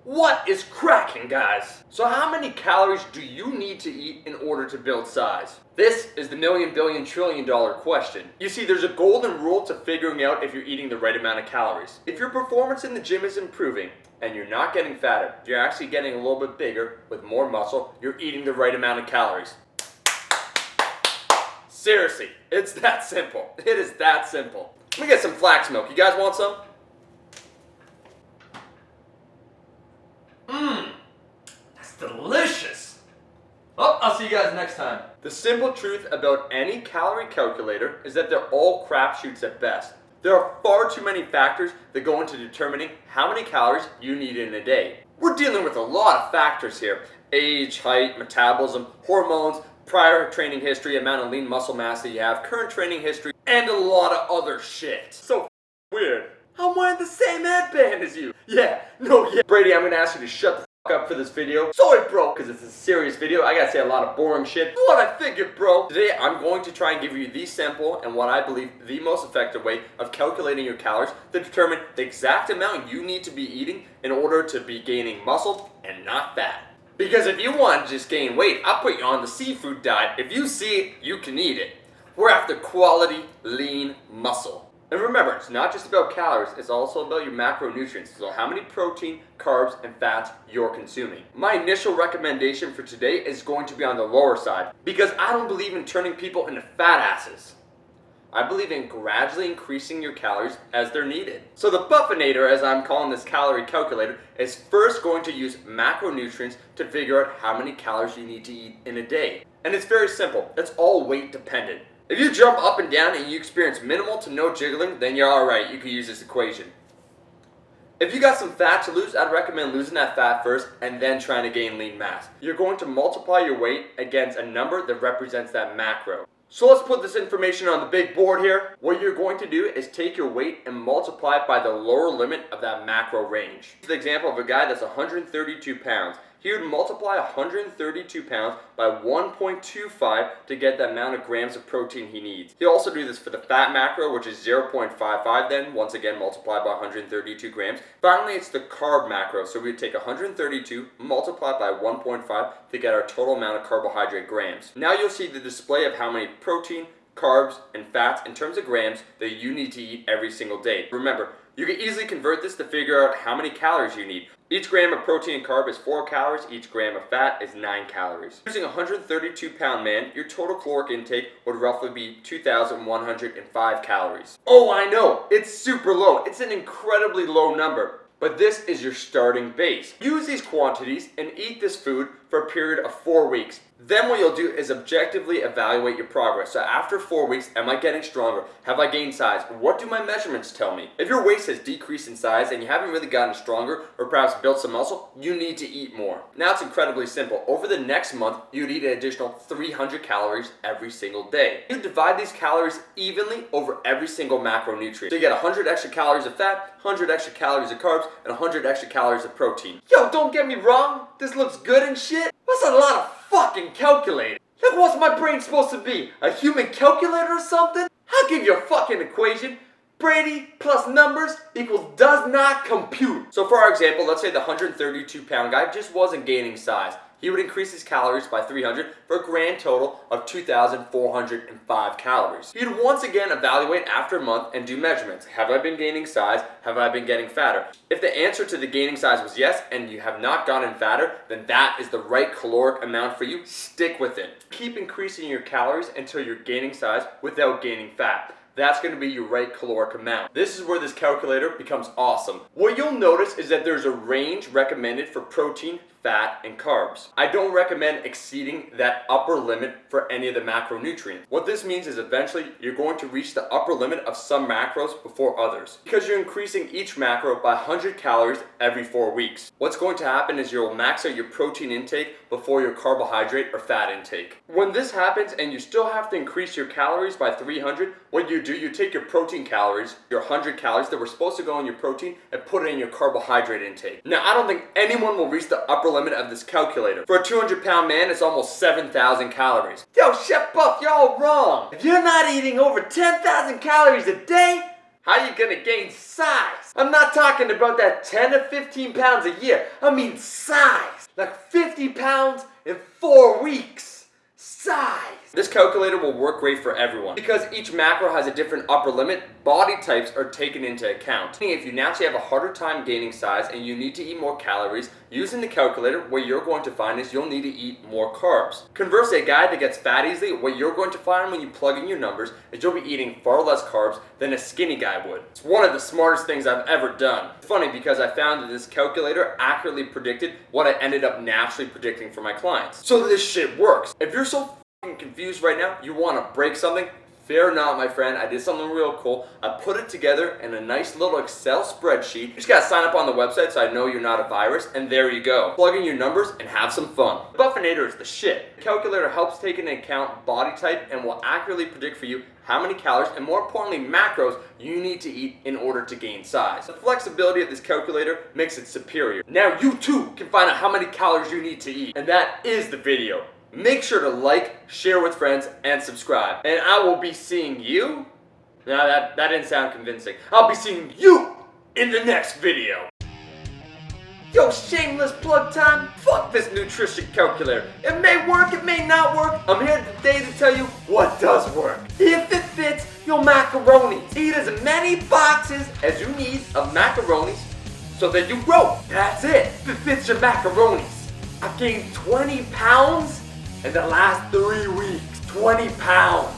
What is cracking, guys? So how many calories do you need to eat in order to build size? This is the million, billion, trillion dollar question. You see, there's a golden rule to figuring out if you're eating the right amount of calories. If your performance in the gym is improving and you're not getting fatter, you're actually getting a little bit bigger with more muscle, you're eating the right amount of calories. Seriously, it's that simple. It is that simple. Let me get some flax milk. You guys want some? That's delicious. Well, I'll see you guys next time. The simple truth about any calorie calculator is that they're all crapshoots at best. There are far too many factors that go into determining how many calories you need in a day. We're dealing with a lot of factors here. Age, height, metabolism, hormones, prior training history, amount of lean muscle mass that you have, current training history, and a lot of other shit. So weird. I'm wearing the same headband as you. Yeah. Brady, I'm gonna ask you to shut the fuck up for this video. Sorry, bro, because it's a serious video. I gotta say a lot of boring shit. What I figured, bro. Today, I'm going to try and give you the simple and what I believe the most effective way of calculating your calories to determine the exact amount you need to be eating in order to be gaining muscle and not fat. Because if you want to just gain weight, I'll put you on the seafood diet. If you see it, you can eat it. We're after quality, lean muscle. And remember, it's not just about calories, it's also about your macronutrients. So how many protein, carbs, and fats you're consuming. My initial recommendation for today is going to be on the lower side because I don't believe in turning people into fat asses. I believe in gradually increasing your calories as they're needed. So the Buffinator, as I'm calling this calorie calculator, is first going to use macronutrients to figure out how many calories you need to eat in a day. And it's very simple, it's all weight dependent. If you jump up and down and you experience minimal to no jiggling, then you're alright, you can use this equation. If you got some fat to lose, I'd recommend losing that fat first and then trying to gain lean mass. You're going to multiply your weight against a number that represents that macro. So let's put this information on the big board here. What you're going to do is take your weight and multiply it by the lower limit of that macro range. This is the example of a guy that's 132 pounds. He would multiply 132 pounds by 1.25 to get the amount of grams of protein he needs. He'll also do this for the fat macro, which is 0.55 then, once again multiplied by 132 grams. Finally, it's the carb macro, so we would take 132 multiplied by 1.5 to get our total amount of carbohydrate grams. Now you'll see the display of how many protein, carbs, and fats in terms of grams that you need to eat every single day. Remember, you can easily convert this to figure out how many calories you need. Each gram of protein and carb is 4 calories, each gram of fat is 9 calories. Using a 132 pound man, your total caloric intake would roughly be 2,105 calories. Oh, I know, it's super low. It's an incredibly low number. But this is your starting base. Use these quantities and eat this food for a period of 4 weeks. Then what you'll do is objectively evaluate your progress. So after 4 weeks, am I getting stronger? Have I gained size? What do my measurements tell me? If your waist has decreased in size and you haven't really gotten stronger or perhaps built some muscle, you need to eat more. Now it's incredibly simple. Over the next month, you'd eat an additional 300 calories every single day. You divide these calories evenly over every single macronutrient. So you get 100 extra calories of fat, 100 extra calories of carbs, and 100 extra calories of protein. Yo, don't get me wrong, this looks good and shit. That's a lot of fucking calculating. Like, what's my brain supposed to be? A human calculator or something? I'll give you a fucking equation. Brady plus numbers equals does not compute. So for our example, let's say the 132 pound guy just wasn't gaining size. He would increase his calories by 300 for a grand total of 2,405 calories. He'd once again evaluate after a month and do measurements. Have I been gaining size? Have I been getting fatter? If the answer to the gaining size was yes, and you have not gotten fatter, then that is the right caloric amount for you. Stick with it. Keep increasing your calories until you're gaining size without gaining fat. That's going to be your right caloric amount. This is where this calculator becomes awesome. What you'll notice is that there's a range recommended for protein, fat, and carbs. I don't recommend exceeding that upper limit for any of the macronutrients. What this means is eventually you're going to reach the upper limit of some macros before others because you're increasing each macro by 100 calories every 4 weeks. What's going to happen is you'll max out your protein intake before your carbohydrate or fat intake. When this happens and you still have to increase your calories by 300, what you do, you take your protein calories, your 100 calories that were supposed to go in your protein, and put it in your carbohydrate intake. Now, I don't think anyone will reach the upper limit of this calculator. For a 200 pound man, it's almost 7,000 calories. Yo, Chef Buff, y'all wrong. If you're not eating over 10,000 calories a day, how are you gonna gain size? I'm not talking about that 10 to 15 pounds a year. I mean size. Like 50 pounds in 4 weeks. Size. This calculator will work great for everyone. Because each macro has a different upper limit, body types are taken into account. If you naturally have a harder time gaining size and you need to eat more calories, using the calculator, what you're going to find is you'll need to eat more carbs. Conversely, a guy that gets fat easily, what you're going to find when you plug in your numbers is you'll be eating far less carbs than a skinny guy would. It's one of the smartest things I've ever done. It's funny because I found that this calculator accurately predicted what I ended up naturally predicting for my clients. So this shit works. If you're so confused right now, you want to break something? Fear not, my friend. I did something real cool. I put it together in a nice little Excel spreadsheet. You just gotta sign up on the website so I know you're not a virus, and there you go. Plug in your numbers and have some fun. Buffinator is the shit. The calculator helps take into account body type and will accurately predict for you how many calories and more importantly macros you need to eat in order to gain size. The flexibility of this calculator makes it superior. Now you too can find out how many calories you need to eat. And that is the video. Make sure to like, share with friends, and subscribe. And I will be seeing you... No, that didn't sound convincing. I'll be seeing you in the next video. Yo, shameless plug time. Fuck this nutrition calculator. It may work, it may not work. I'm here today to tell you what does work. If it fits your macaronis, eat as many boxes as you need of macaronis so that you grow. That's it. If it fits your macaronis. I've gained 20 pounds in the last 3 weeks. 20 pounds.